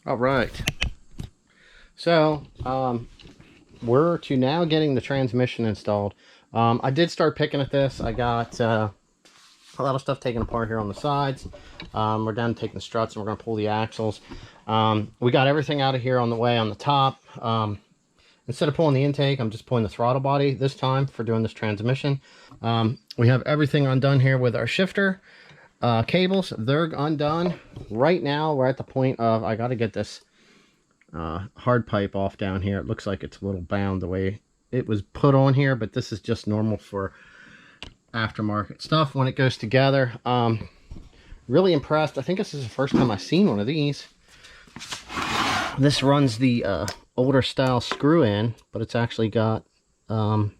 All right. So, we're to now getting the transmission installed. I did start picking at this. I got a lot of stuff taken apart here on the sides. We're done taking the struts and we're going to pull the axles. We got everything out of here on the way on the top. Instead of pulling the intake, I'm just pulling the throttle body this time for doing this transmission. We have everything undone here with our shifter cables. They're undone. Right now, we're at the point of I got to get this hard pipe off down here. It looks like it's a little bound the way it was put on here, but this is just normal for aftermarket stuff when it goes together. Really impressed. I think this is the first time I've seen one of these. This runs the older style screw in, but it's actually got the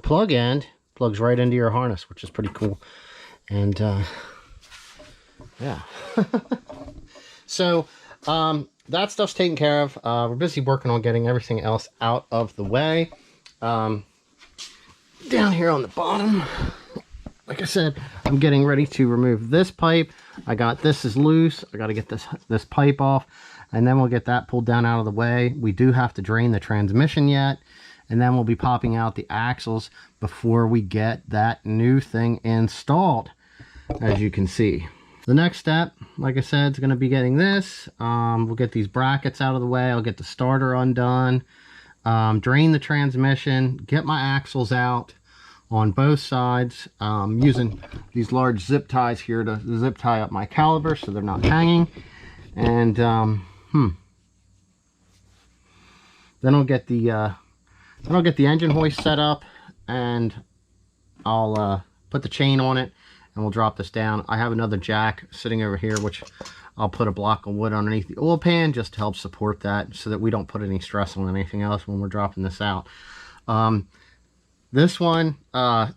plug end plugs right into your harness, which is pretty cool. And yeah. So that stuff's taken care of. We're busy working on getting everything else out of the way. Down here on the bottom, like I said, I'm getting ready to remove this pipe. I got this is loose. I got to get this pipe off, and then we'll get that pulled down out of the way. We do have to drain the transmission yet, and then we'll be popping out the axles before we get that new thing installed, as you can see. The next step, like I said, is going to be getting this. We'll get these brackets out of the way. I'll get the starter undone, drain the transmission, get my axles out on both sides, using these large zip ties here to zip tie up my caliper so they're not hanging. And then I'll get the engine hoist set up, and I'll put the chain on it, and we'll drop this down. I have another jack sitting over here, which I'll put a block of wood underneath the oil pan just to help support that, so that we don't put any stress on anything else when we're dropping this out. This one,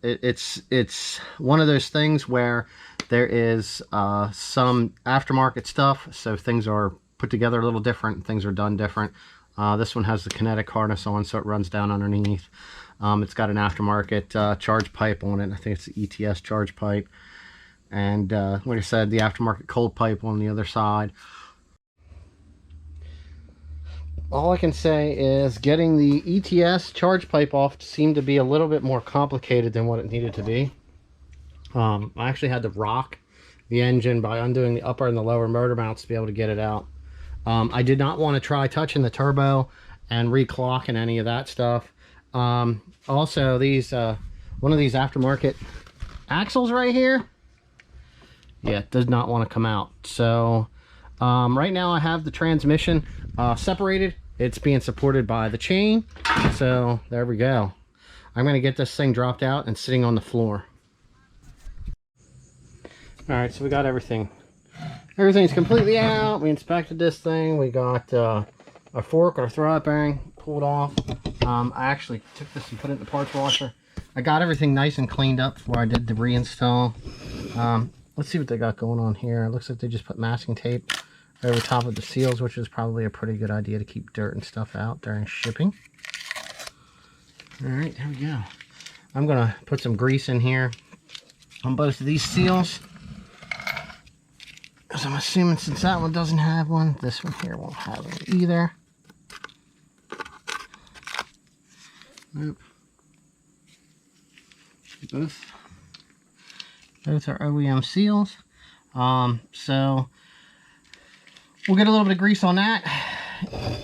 it's one of those things where there is some aftermarket stuff, so things are put together a little different, things are done different. This one has the kinetic harness on, so it runs down underneath. It's got an aftermarket charge pipe on it. I think it's the ETS charge pipe. And like I said, the aftermarket cold pipe on the other side. All I can say is getting the ETS charge pipe off seemed to be a little bit more complicated than what it needed to be. I actually had to rock the engine by undoing the upper and the lower motor mounts to be able to get it out. I did not want to try touching the turbo and reclocking any of that stuff. Also, these one of these aftermarket axles right here, yeah, it does not want to come out. So right now I have the transmission separated. It's being supported by the chain, so there we go. I'm going to get this thing dropped out and sitting on the floor. All right, so we got everything. Everything's completely out. We inspected this thing. We got our fork, our throwout bearing pulled off. I actually took this and put it in the parts washer. I got everything nice and cleaned up before I did the reinstall. Let's see what they got going on here. It looks like they just put masking tape over top of the seals, which is probably a pretty good idea to keep dirt and stuff out during shipping. All right, there we go. I'm gonna put some grease in here on both of these seals, because I'm assuming since that one doesn't have one, this one here won't have it either. Nope. Both are OEM seals. So we'll get a little bit of grease on that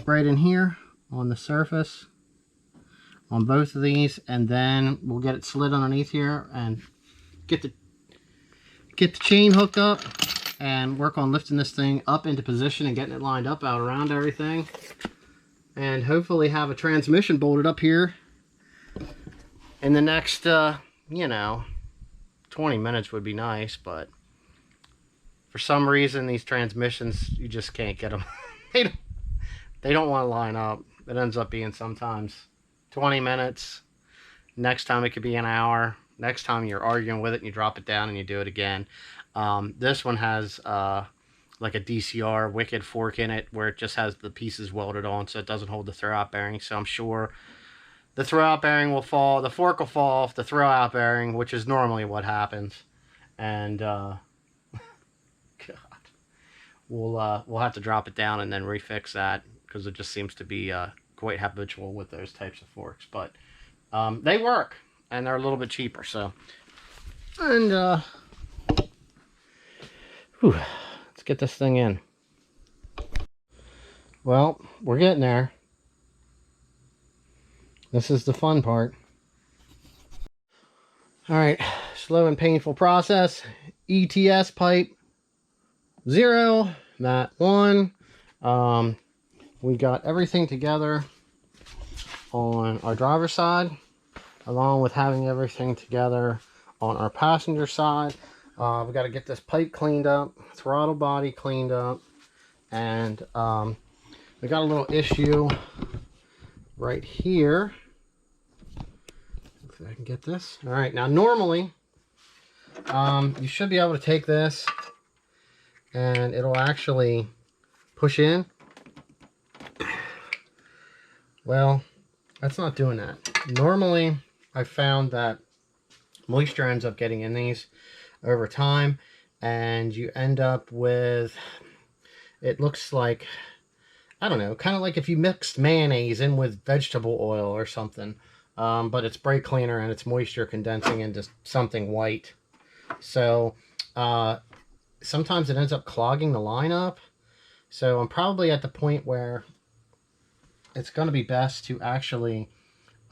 right in here on the surface on both of these, and then we'll get it slid underneath here and get the chain hooked up and work on lifting this thing up into position and getting it lined up out around everything, and hopefully have a transmission bolted up here in the next you know, 20 minutes would be nice, but for some reason these transmissions, you just can't get them. they don't want to line up. It ends up being sometimes 20 minutes. Next time it could be an hour. Next time you're arguing with it and you drop it down and you do it again. This one has like a DCR wicked fork in it where it just has the pieces welded on, so it doesn't hold the throwout bearing. So I'm sure the throwout bearing will fall, the fork will fall off the throwout bearing, which is normally what happens. And God, we'll have to drop it down and then refix that, because it just seems to be quite habitual with those types of forks. But they work, and they're a little bit cheaper. So, and let's get this thing in. Well, we're getting there. This is the fun part. All right, slow and painful process. ETS pipe 0, mat 1. We got everything together on our driver's side, along with having everything together on our passenger side. We got to get this pipe cleaned up, throttle body cleaned up, and we got a little issue right here. If I can get this. All right, now normally you should be able to take this and it'll actually push in. Well, that's not doing that. Normally, I found that moisture ends up getting in these over time, and you end up with, it looks like, I don't know, kind of like if you mixed mayonnaise in with vegetable oil or something. But it's brake cleaner and it's moisture condensing into something white. So sometimes it ends up clogging the line up. So I'm probably at the point where it's going to be best to actually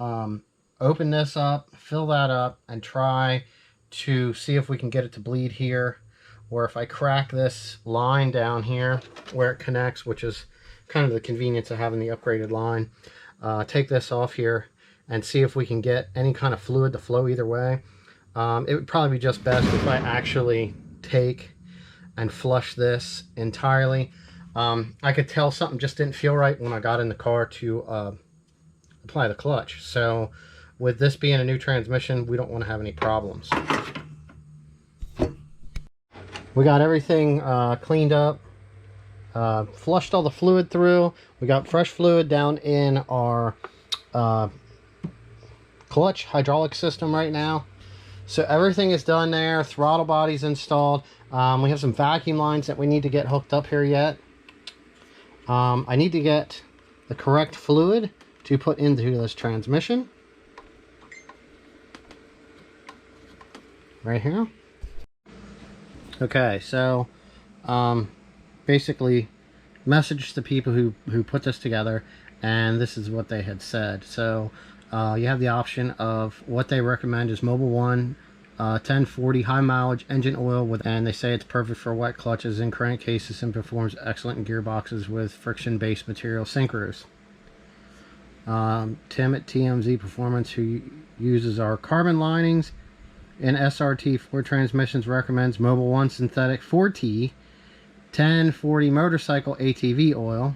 open this up, fill that up, and try to see if we can get it to bleed here. Or if I crack this line down here where it connects, which is kind of the convenience of having the upgraded line, take this off here and see if we can get any kind of fluid to flow either way. It would probably be just best if I actually take and flush this entirely. I could tell something just didn't feel right when I got in the car to apply the clutch. So with this being a new transmission, we don't want to have any problems. We got everything cleaned up, flushed all the fluid through. We got fresh fluid down in our clutch hydraulic system right now. So everything is done there. Throttle body's installed. We have some vacuum lines that we need to get hooked up here yet. I need to get the correct fluid to put into this transmission. Right here. Okay, so basically message the people who put this together, and this is what they had said. So you have the option of what they recommend is Mobil 1 1040 high mileage engine oil with, and they say it's perfect for wet clutches and crankcases and performs excellent in gearboxes with friction based material synchros. Tim at TMZ Performance, who uses our carbon linings in SRT4 transmissions, recommends Mobil 1 synthetic 4T 1040 motorcycle ATV oil.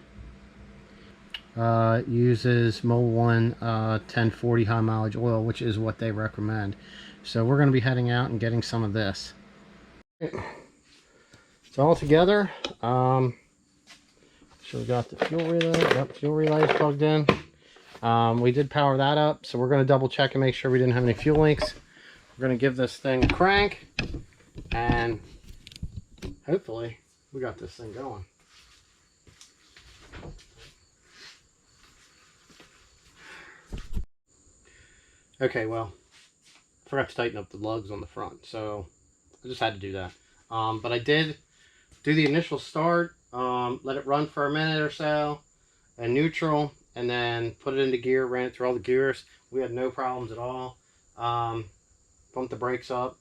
Uses Mobil 1 1040 high mileage oil, which is what they recommend. So we're going to be heading out and getting some of this. It's all together. So we got the fuel relay. Yep, fuel relay is plugged in. We did power that up, so we're going to double check and make sure we didn't have any fuel leaks. We're going to give this thing a crank, and hopefully we got this thing going. Okay, well, I forgot to tighten up the lugs on the front, so I just had to do that. But I did do the initial start, let it run for a minute or so, and neutral, and then put it into gear, ran it through all the gears. We had no problems at all. Pumped the brakes up.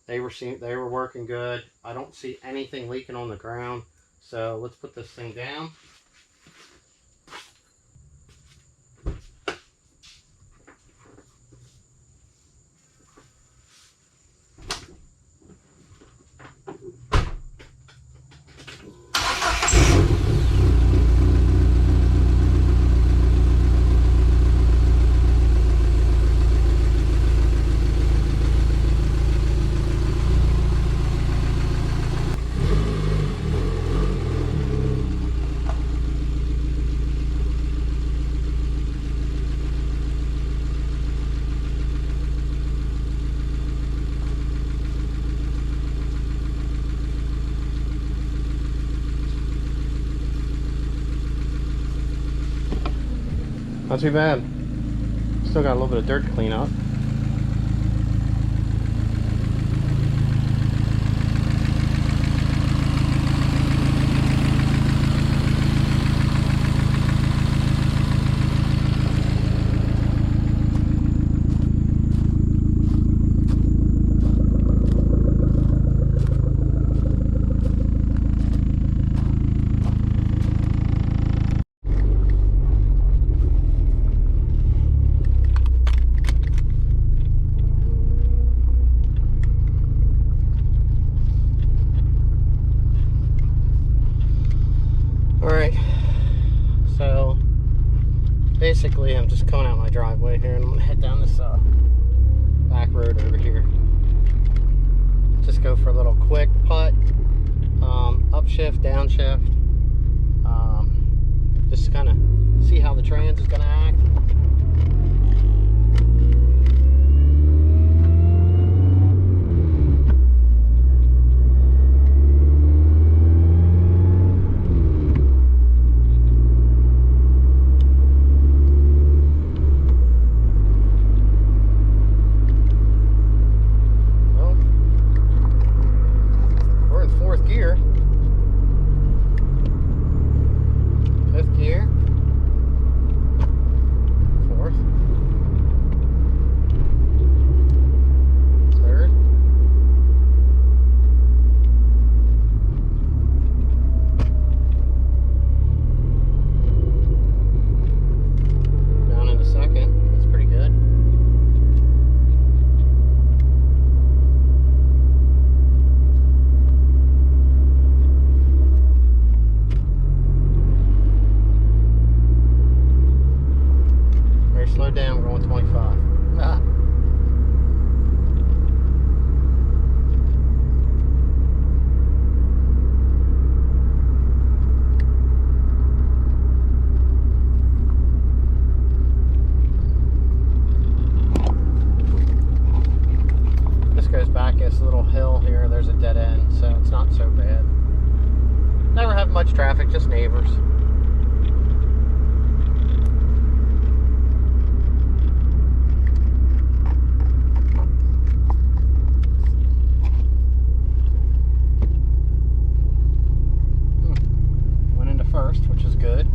They were working good. I don't see anything leaking on the ground. So let's put this thing down. Not too bad. Still got a little bit of dirt to clean up. Alright, so basically I'm just coming out my driveway here and I'm going to head down this back road over here. Just go for a little quick putt, upshift, downshift, just kind of see how the trans is going to act. Gear, fifth gear, fourth, third, down into second. That's pretty good. Slow down, we're going 25. Ah. This goes back this little hill here. There's a dead end, so it's not so bad. Never have much traffic, just neighbors. First, which is good.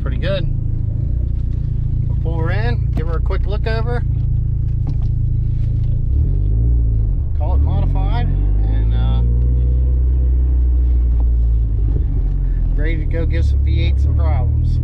Pretty good. We'll pull her in, give her a quick look over, call it modified, and ready to go give some V8 some problems.